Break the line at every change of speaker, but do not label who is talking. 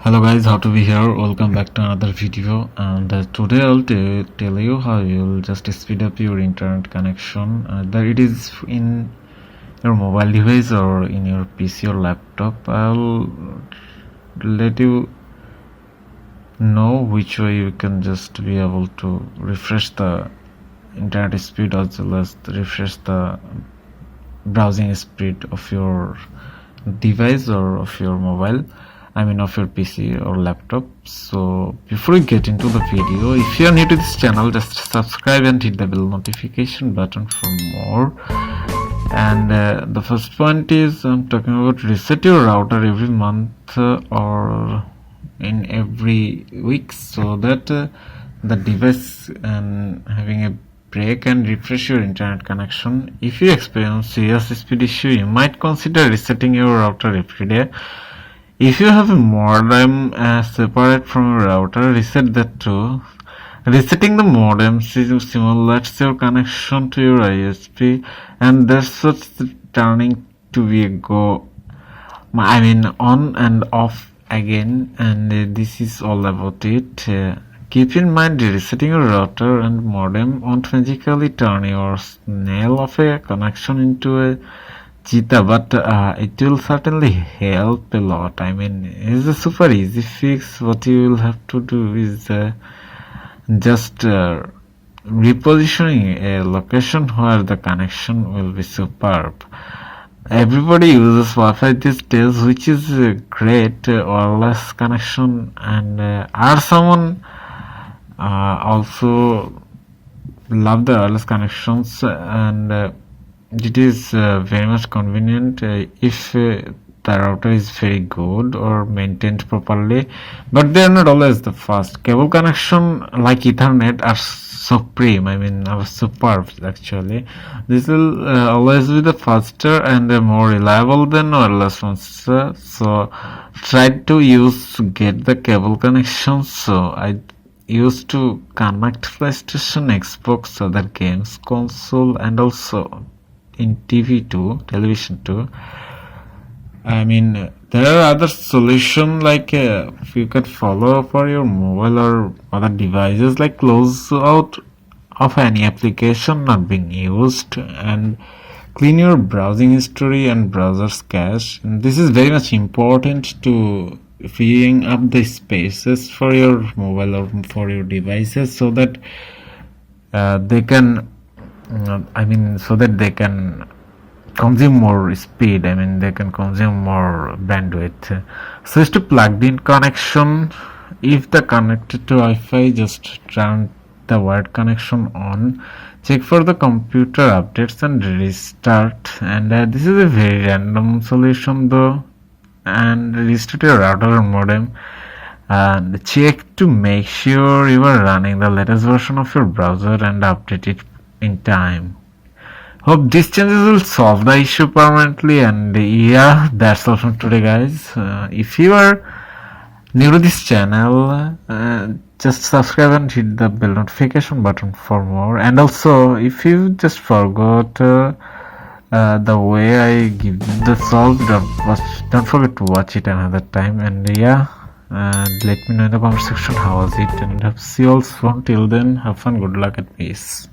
Hello guys, how to be here? Welcome back to another video, and today I'll tell you how you'll just speed up your internet connection. That it is in your mobile device or in your PC or laptop. I'll let you know which way you can just be able to refresh the internet speed as well as refresh the browsing speed of your device or of your mobile, of your PC or laptop. So before we get into the video, if you are new to this channel, just subscribe and hit the bell notification button for more. And the first point is I'm talking about reset your router every month or in every week, so that the device and having a break and refresh your internet connection. If you experience serious speed issue, you might consider resetting your router every day. If you have a modem separate from your router, reset that too. Resetting the modem simulates your connection to your ISP, and that's what's turning to be a go. On and off again, and this is all about it. Keep in mind, resetting your router and modem won't magically turn your snail of a connection into a cheetah, but it will certainly help a lot. It's a super easy fix. What you will have to do is just repositioning a location where the connection will be superb. Everybody uses Wi-Fi these days, which is a great wireless connection, and someone also love the wireless connections, and it is very much convenient if the router is very good or maintained properly, but they are not always the fast. Cable connection like Ethernet are supreme, are superb actually. This will always be the faster and more reliable than wireless ones, so try to get the cable connections. So I used to connect PlayStation, Xbox, other games console, and also in television too. There are other solutions like you could follow for your mobile or other devices, like close out of any application not being used and clean your browsing history and browser's cache. And this is very much important to freeing up the spaces for your mobile or for your devices, so that they can consume more speed. They can consume more bandwidth. Switch to plugged-in connection. If the connected to Wi-Fi, just turn the wired connection on. Check for the computer updates and restart. And this is a very random solution though. And restart your router or modem. And check to make sure you are running the latest version of your browser and update it in time. Hope these changes will solve the issue permanently. And yeah, that's all from today, guys. If you are new to this channel, just subscribe and hit the bell notification button for more. And also, if you just forgot the way I give the solve, don't forget to watch it another time. And yeah, let me know in the comment section how was it, and see you all soon. Till then, have fun, good luck, and peace.